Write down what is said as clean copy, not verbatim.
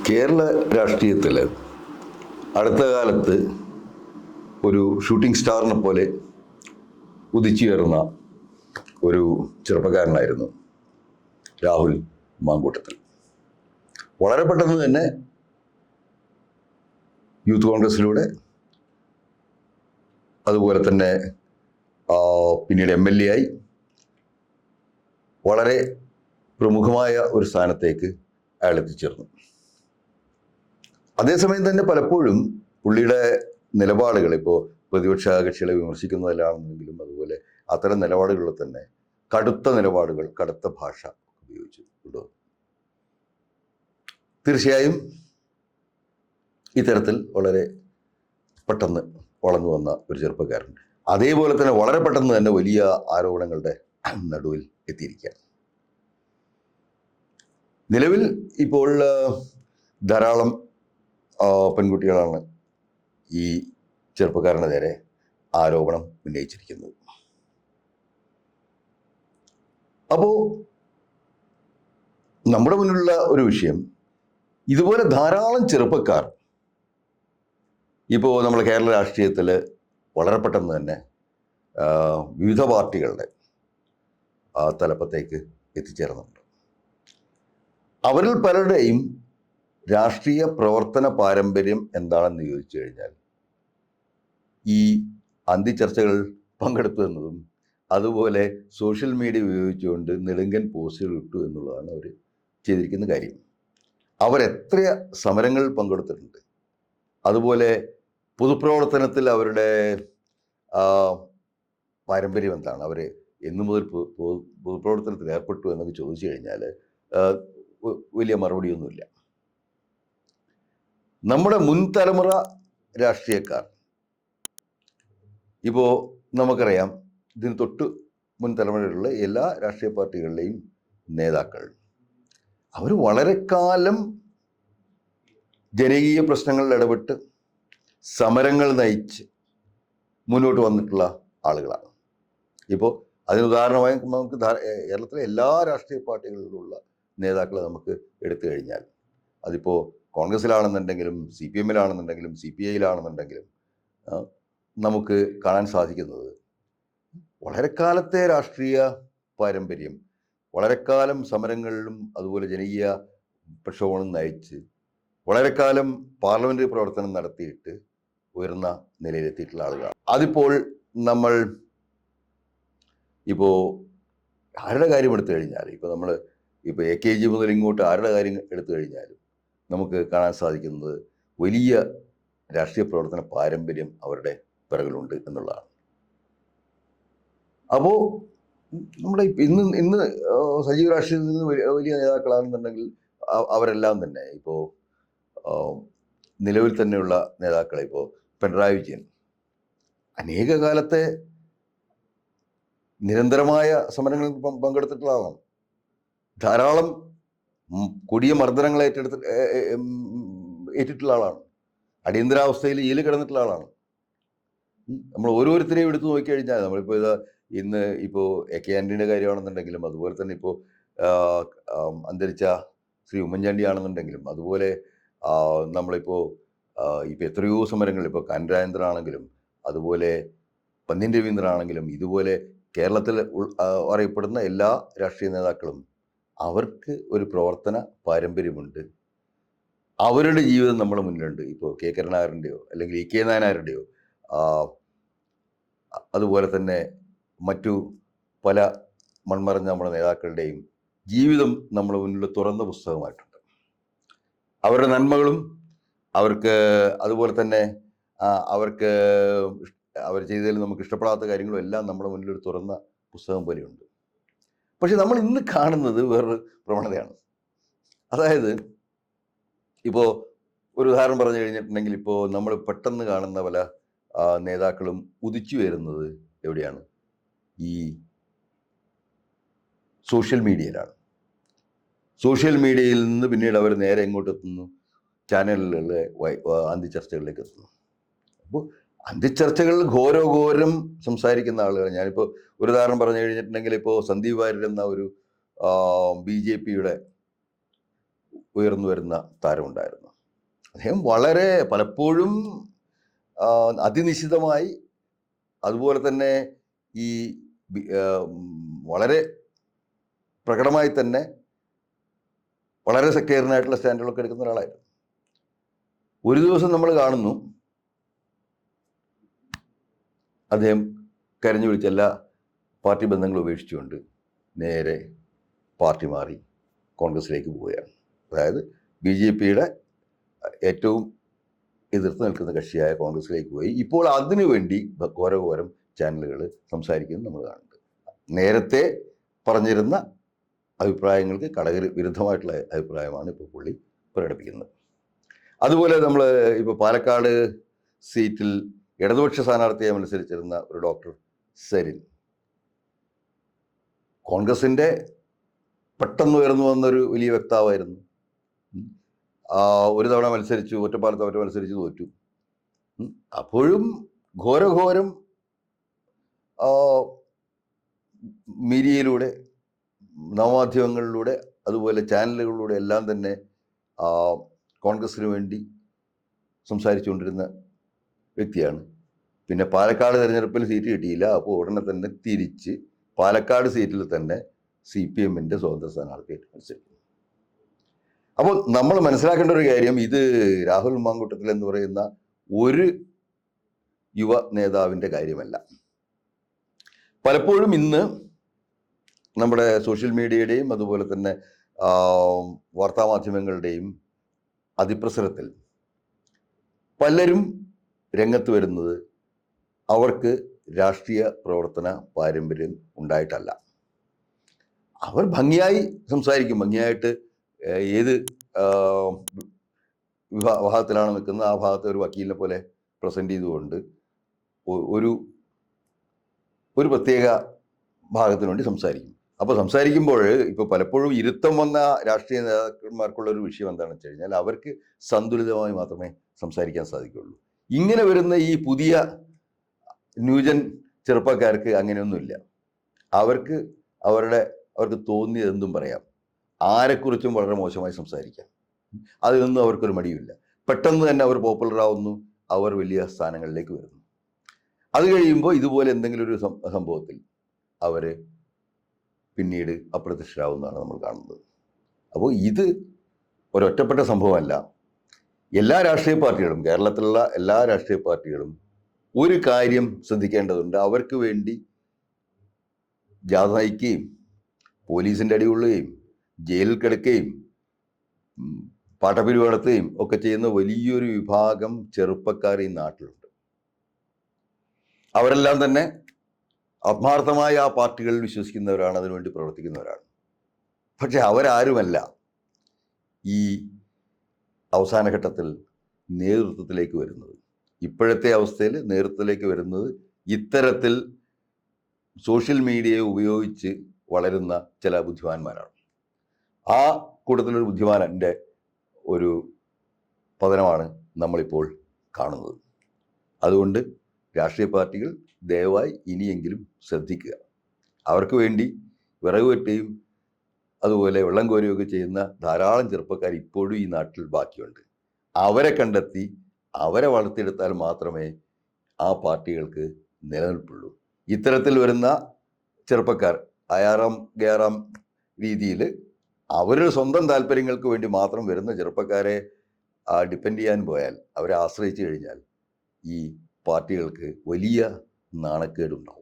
കേരള രാഷ്ട്രീയത്തിൽ അടുത്ത കാലത്ത് ഒരു ഷൂട്ടിംഗ് സ്റ്റാറിനെ പോലെ ഉദിച്ചുയർന്ന ഒരു ചെറുപ്പക്കാരനായിരുന്നു രാഹുൽ മാങ്കൂട്ടത്തിൽ. വളരെ പെട്ടെന്ന് തന്നെ യൂത്ത് കോൺഗ്രസിലൂടെ, അതുപോലെ തന്നെ പിന്നീട് MLA ആയി വളരെ പ്രമുഖമായ ഒരു സ്ഥാനത്തേക്ക് അയാൾ എത്തിച്ചേർന്നു. അതേസമയം തന്നെ പലപ്പോഴും പുള്ളിയുടെ നിലപാടുകൾ, ഇപ്പോൾ പ്രതിപക്ഷ കക്ഷികളെ വിമർശിക്കുന്നതിലാണെന്നെങ്കിലും അതുപോലെ അത്തരം നിലപാടുകളിൽ തന്നെ കടുത്ത നിലപാടുകൾ, കടുത്ത ഭാഷ ഉപയോഗിച്ചിട്ടുണ്ട്. തീർച്ചയായും ഇത്തരത്തിൽ വളരെ പെട്ടെന്ന് വളർന്നു വന്ന ഒരു ചെറുപ്പക്കാരൻ അതേപോലെ തന്നെ വളരെ പെട്ടെന്ന് തന്നെ വലിയ ആരോപണങ്ങളുടെ നടുവിൽ എത്തിയിരിക്കുകയാണ്. നിലവിൽ ഇപ്പോൾ ധാരാളം പെൺകുട്ടികളാണ് ഈ ചെറുപ്പക്കാരന് നേരെ ആരോപണം ഉന്നയിച്ചിരിക്കുന്നത്. അപ്പോൾ നമ്മുടെ മുന്നിലുള്ള ഒരു വിഷയം, ഇതുപോലെ ധാരാളം ചെറുപ്പക്കാർ ഇപ്പോൾ നമ്മുടെ കേരള രാഷ്ട്രീയത്തിൽ വളരെ പെട്ടെന്ന് തന്നെ വിവിധ പാർട്ടികളുടെ തലപ്പത്തേക്ക് എത്തിച്ചേർന്നുണ്ട്. അവരിൽ പലരുടെയും രാഷ്ട്രീയ പ്രവർത്തന പാരമ്പര്യം എന്താണെന്ന് ചോദിച്ചു കഴിഞ്ഞാൽ ഈ അന്തിച്ചർച്ചകൾ പങ്കെടുത്തു എന്നതും അതുപോലെ സോഷ്യൽ മീഡിയ ഉപയോഗിച്ചുകൊണ്ട് നെടുങ്കൻ പോസ്റ്റുകൾ ഇട്ടു എന്നുള്ളതാണ് അവർ ചെയ്തിരിക്കുന്ന കാര്യം. അവരെത്ര സമരങ്ങളിൽ പങ്കെടുത്തിട്ടുണ്ട്, അതുപോലെ പൊതുപ്രവർത്തനത്തിൽ അവരുടെ പാരമ്പര്യം എന്താണ്, അവർ എന്നു മുതൽ പൊതുപ്രവർത്തനത്തിൽ ഏർപ്പെട്ടു എന്നൊക്കെ ചോദിച്ചു കഴിഞ്ഞാൽ വലിയ മറുപടിയൊന്നുമില്ല. നമ്മുടെ മുൻ തലമുറ രാഷ്ട്രീയക്കാർ, ഇപ്പോൾ നമുക്കറിയാം, ഇതിന് തൊട്ട് മുൻ തലമുറയിലുള്ള എല്ലാ രാഷ്ട്രീയ പാർട്ടികളിലെയും നേതാക്കൾ അവർ വളരെ കാലം ജനകീയ പ്രശ്നങ്ങളിൽ ഇടപെട്ട് സമരങ്ങൾ നയിച്ച് മുന്നോട്ട് വന്നിട്ടുള്ള ആളുകളാണ്. ഇപ്പോൾ അതിന് ഉദാഹരണമായി നമുക്ക് കേരളത്തിലെ എല്ലാ രാഷ്ട്രീയ പാർട്ടികളിലുള്ള നേതാക്കളെ നമുക്ക് എടുത്തു കഴിഞ്ഞാൽ, അതിപ്പോൾ കോൺഗ്രസ്സിലാണെന്നുണ്ടെങ്കിലും CPM-ലാണെന്നുണ്ടെങ്കിലും CPI-യിലാണെന്നുണ്ടെങ്കിലും നമുക്ക് കാണാൻ സാധിക്കുന്നത് വളരെ കാലത്തെ രാഷ്ട്രീയ പാരമ്പര്യം, വളരെ കാലം സമരങ്ങളിലും അതുപോലെ ജനകീയ പ്രക്ഷോഭങ്ങളും നയിച്ച് വളരെ കാലം പാർലമെൻ്ററി പ്രവർത്തനം നടത്തിയിട്ട് ഉയർന്ന നിലയിലെത്തിയിട്ടുള്ള ആളുകളാണ്. അതിപ്പോൾ നമ്മൾ ഇപ്പോൾ ആരുടെ കാര്യം എടുത്തു കഴിഞ്ഞാൽ, ഇപ്പോൾ നമ്മൾ ഇപ്പോൾ AKG മുതൽ ഇങ്ങോട്ട് ആരുടെ കാര്യം എടുത്തു കഴിഞ്ഞാലും നമുക്ക് കാണാൻ സാധിക്കുന്നത് വലിയ രാഷ്ട്രീയ പ്രവർത്തന പാരമ്പര്യം അവരുടെ പിറകിലുണ്ട് എന്നുള്ളതാണ്. അപ്പോൾ നമ്മുടെ ഇന്ന് സജീവ രാഷ്ട്രീയത്തിൽ നിന്ന് വലിയ നേതാക്കളാണെന്നുണ്ടെങ്കിൽ അവരെല്ലാം തന്നെ ഇപ്പോൾ നിലവിൽ തന്നെയുള്ള നേതാക്കളെ, ഇപ്പോൾ പിണറായി വിജയൻ അനേക കാലത്തെ നിരന്തരമായ സമരങ്ങളിൽ പങ്കെടുത്തിട്ടുള്ള ആളാണ്. ധാരാളം കൊടിയ മർദ്ദനങ്ങൾ ഏറ്റിട്ടുള്ള ആളാണ്. അടിയന്തരാവസ്ഥയിൽ ജയിലിൽ കിടന്നിട്ടുള്ള ആളാണ്. നമ്മൾ ഓരോരുത്തരെയും എടുത്തു നോക്കിക്കഴിഞ്ഞാൽ, നമ്മളിപ്പോൾ ഇന്ന് ഇപ്പോൾ AK ആൻ്റണിയുടെ കാര്യമാണെന്നുണ്ടെങ്കിലും, അതുപോലെ തന്നെ ഇപ്പോൾ അന്തരിച്ച ശ്രീ ഉമ്മൻചാണ്ടി ആണെന്നുണ്ടെങ്കിലും, അതുപോലെ നമ്മളിപ്പോൾ എത്രയോ സമരങ്ങൾ, ഇപ്പോൾ കാനരാജേന്ദ്രൻ ആണെങ്കിലും, അതുപോലെ പന്ന്യൻ രവീന്ദ്രൻ ആണെങ്കിലും, ഇതുപോലെ കേരളത്തിൽ അറിയപ്പെടുന്ന എല്ലാ രാഷ്ട്രീയ നേതാക്കളും അവർക്ക് ഒരു പ്രവർത്തന പാരമ്പര്യമുണ്ട്. അവരുടെ ജീവിതം നമ്മുടെ മുന്നിലുണ്ട്. ഇപ്പോൾ K കരുണാകരൻ്റെയോ അല്ലെങ്കിൽ EK നായനാരുടെയോ അതുപോലെ തന്നെ മറ്റു പല മൺമറഞ്ഞ നമ്മുടെ നേതാക്കളുടെയും ജീവിതം നമ്മുടെ മുന്നിൽ തുറന്ന പുസ്തകമായിട്ടുണ്ട്. അവരുടെ നന്മകളും അവർക്ക് അതുപോലെ തന്നെ അവർക്ക് അവർ ചെയ്തതിൽ നമുക്ക് ഇഷ്ടപ്പെടാത്ത കാര്യങ്ങളും എല്ലാം നമ്മുടെ മുന്നിൽ ഒരു തുറന്ന പുസ്തകം പോലെയുണ്ട്. പക്ഷെ നമ്മൾ ഇന്ന് കാണുന്നത് വേറൊരു പ്രവണതയാണ്. അതായത് ഇപ്പോൾ ഒരു ഉദാഹരണം പറഞ്ഞു കഴിഞ്ഞിട്ടുണ്ടെങ്കിൽ, ഇപ്പോൾ നമ്മൾ പെട്ടെന്ന് കാണുന്ന പല നേതാക്കളും ഉദിച്ചു വരുന്നത് എവിടെയാണ്? ഈ സോഷ്യൽ മീഡിയയിലാണ്. സോഷ്യൽ മീഡിയയിൽ നിന്ന് പിന്നീട് അവർ നേരെ എങ്ങോട്ട് എത്തുന്നു? ചാനലുകളിലെ അന്തിച്ചർച്ചകളിലേക്ക് എത്തുന്നു. അപ്പോൾ അന്തിച്ചർച്ചകൾ ഘോരോഘോരം സംസാരിക്കുന്ന ആളുകൾ, ഞാനിപ്പോൾ ഒരു ഉദാഹരണം പറഞ്ഞു കഴിഞ്ഞിട്ടുണ്ടെങ്കിൽ, ഇപ്പോൾ സന്ദീപ് വാര്യർ എന്ന ഒരു BJP-യുടെ ഉയർന്നു വരുന്ന താരമുണ്ടായിരുന്നു. അദ്ദേഹം വളരെ പലപ്പോഴും അതിനിശിതമായി, അതുപോലെ തന്നെ ഈ വളരെ പ്രകടമായി തന്നെ വളരെ സെക്ടേറിയനായിട്ടുള്ള സ്റ്റാൻഡുകളൊക്കെ എടുക്കുന്ന ഒരാളായിരുന്നു. ഒരു ദിവസം നമ്മൾ കാണുന്നു അദ്ദേഹം കരഞ്ഞു വിളിച്ച് എല്ലാ പാർട്ടി ബന്ധങ്ങളും ഉപേക്ഷിച്ചുകൊണ്ട് നേരെ പാർട്ടി മാറി കോൺഗ്രസിലേക്ക് പോവുകയാണ്. അതായത് BJPയുടെ ഏറ്റവും എതിർത്ത് നിൽക്കുന്ന കക്ഷിയായ കോൺഗ്രസിലേക്ക് പോയി. ഇപ്പോൾ അതിനുവേണ്ടി ഘോരഘോരം ചാനലുകൾ സംസാരിക്കുന്നത് നമ്മൾ കാണുന്നുണ്ട്. നേരത്തെ പറഞ്ഞിരുന്ന അഭിപ്രായങ്ങൾക്ക് വിരുദ്ധമായിട്ടുള്ള അഭിപ്രായമാണ് ഇപ്പോൾ പുള്ളി പ്രകടിപ്പിക്കുന്നത്. അതുപോലെ നമ്മൾ ഇപ്പോൾ പാലക്കാട് സീറ്റിൽ ഇടതുപക്ഷ സ്ഥാനാർത്ഥിയെ മത്സരിച്ചിരുന്ന ഒരു ഡോക്ടർ സരിൻ കോൺഗ്രസിൻ്റെ പെട്ടെന്ന് ഉയർന്നു വന്നൊരു വലിയ വക്താവായിരുന്നു. ഒരു തവണ മത്സരിച്ചു, ഒറ്റപ്പാലത്ത് മത്സരിച്ച് തോറ്റു. അപ്പോഴും ഘോരഘോരം മീഡിയയിലൂടെ, നവമാധ്യമങ്ങളിലൂടെ, അതുപോലെ ചാനലുകളിലൂടെ എല്ലാം തന്നെ കോൺഗ്രസിന് വേണ്ടി സംസാരിച്ചുകൊണ്ടിരുന്ന വ്യക്തിയാണ്. പിന്നെ പാലക്കാട് തെരഞ്ഞെടുപ്പിൽ സീറ്റ് കിട്ടിയില്ല. അപ്പോൾ ഉടനെ തന്നെ തിരിച്ച് പാലക്കാട് സീറ്റിൽ തന്നെ CPMൻ്റെ സ്വതന്ത്ര സ്ഥാനാർത്ഥിയായിട്ട് മത്സരിക്കുന്നു. അപ്പോൾ നമ്മൾ മനസ്സിലാക്കേണ്ട ഒരു കാര്യം, ഇത് രാഹുൽ മാങ്കൂട്ടത്തിൽ എന്ന് പറയുന്ന ഒരു യുവ നേതാവിൻ്റെ കാര്യമല്ല. പലപ്പോഴും ഇന്ന് നമ്മുടെ സോഷ്യൽ മീഡിയയുടെയും അതുപോലെ തന്നെ വാർത്താമാധ്യമങ്ങളുടെയും അതിപ്രസരത്തിൽ പലരും രംഗത്ത് വരുന്നത് അവർക്ക് രാഷ്ട്രീയ പ്രവർത്തന പാരമ്പര്യം ഉണ്ടായിട്ടല്ല. അവർ ഭംഗിയായി സംസാരിക്കും, ഭംഗിയായിട്ട് ഏത് വിഭാഗത്തിലാണ് നിൽക്കുന്നത് ആ ഭാഗത്തെ ഒരു വക്കീലിനെ പോലെ പ്രസൻറ്റ് ചെയ്തുകൊണ്ട് ഒരു പ്രത്യേക ഭാഗത്തിന് വേണ്ടി സംസാരിക്കും. അപ്പോൾ സംസാരിക്കുമ്പോൾ ഇപ്പോൾ പലപ്പോഴും ഇരുത്തം വന്ന രാഷ്ട്രീയ നേതാക്കന്മാർക്കുള്ളൊരു വിഷയം എന്താണെന്ന് വെച്ച് കഴിഞ്ഞാൽ അവർക്ക് സന്തുലിതമായി മാത്രമേ സംസാരിക്കാൻ സാധിക്കുകയുള്ളൂ. ഇങ്ങനെ വരുന്ന ഈ പുതിയ ന്യൂജൻ ചെറുപ്പക്കാർക്ക് അങ്ങനെയൊന്നുമില്ല. അവർക്ക് തോന്നിയതെന്തും പറയാം, ആരെക്കുറിച്ചും വളരെ മോശമായി സംസാരിക്കാം. അതിനൊന്നും അവർക്കൊരു മടിയുമില്ല. പെട്ടെന്ന് തന്നെ അവർ പോപ്പുലർ ആവുന്നു, അവർ വലിയ സ്ഥാനങ്ങളിലേക്ക് വരുന്നു. അത് കഴിയുമ്പോൾ ഇതുപോലെ എന്തെങ്കിലും ഒരു സംഭവത്തിൽ അവർ പിന്നീട് അപ്രത്യക്ഷരാകുന്നതാണ് നമ്മൾ കാണുന്നത്. അപ്പോൾ ഇത് ഒരൊറ്റപ്പെട്ട സംഭവമല്ല. എല്ലാ രാഷ്ട്രീയ പാർട്ടികളും, കേരളത്തിലുള്ള എല്ലാ രാഷ്ട്രീയ പാർട്ടികളും ഒരു കാര്യം ശ്രദ്ധിക്കേണ്ടതുണ്ട്. അവർക്ക് വേണ്ടി ജാഥ നയിക്കുകയും പോലീസിൻ്റെ അടികൊള്ളുകയും ജയിലിൽ കിടക്കുകയും പാട്ടപ്പിരിവ് നടത്തുകയും ഒക്കെ ചെയ്യുന്ന വലിയൊരു വിഭാഗം ചെറുപ്പക്കാർ ഈ നാട്ടിലുണ്ട്. അവരെല്ലാം തന്നെ ആത്മാർത്ഥമായി ആ പാർട്ടികളിൽ വിശ്വസിക്കുന്നവരാണ്, അതിനുവേണ്ടി പ്രവർത്തിക്കുന്നവരാണ്. പക്ഷെ അവരാരുമല്ല ഈ അവസാന ഘട്ടത്തിൽ നേതൃത്വത്തിലേക്ക് വരുന്നത്. ഇപ്പോഴത്തെ അവസ്ഥയിൽ നേതൃത്വത്തിലേക്ക് വരുന്നത് ഇത്തരത്തിൽ സോഷ്യൽ മീഡിയയെ ഉപയോഗിച്ച് വളരുന്ന ചില ബുദ്ധിമാന്മാരാണ്. ആ കൂട്ടത്തിലൊരു ബുദ്ധിമാൻ്റെ ഒരു പതനമാണ് നമ്മളിപ്പോൾ കാണുന്നത്. അതുകൊണ്ട് രാഷ്ട്രീയ പാർട്ടികൾ ദയവായി ഇനിയെങ്കിലും ശ്രദ്ധിക്കുക. അവർക്ക് വേണ്ടി വിറക് വെട്ടുകയും അതുപോലെ വെള്ളം കോരുകയൊക്കെ ചെയ്യുന്ന ധാരാളം ചെറുപ്പക്കാർ ഇപ്പോഴും ഈ നാട്ടിൽ ബാക്കിയുണ്ട്. അവരെ കണ്ടെത്തി അവരെ വളർത്തിയെടുത്താൽ മാത്രമേ ആ പാർട്ടികൾക്ക് നിലനിൽപ്പുള്ളൂ. ഇത്തരത്തിൽ വരുന്ന ചെറുപ്പക്കാർ അയാറാം ഗയാറാം രീതിയിൽ അവരുടെ സ്വന്തം താല്പര്യങ്ങൾക്ക് വേണ്ടി മാത്രം വരുന്ന ചെറുപ്പക്കാരെ ഡിപ്പെൻഡ് ചെയ്യാൻ പോയാൽ, അവരെ ആശ്രയിച്ചു കഴിഞ്ഞാൽ ഈ പാർട്ടികൾക്ക് വലിയ നാണക്കേടുണ്ടാവും.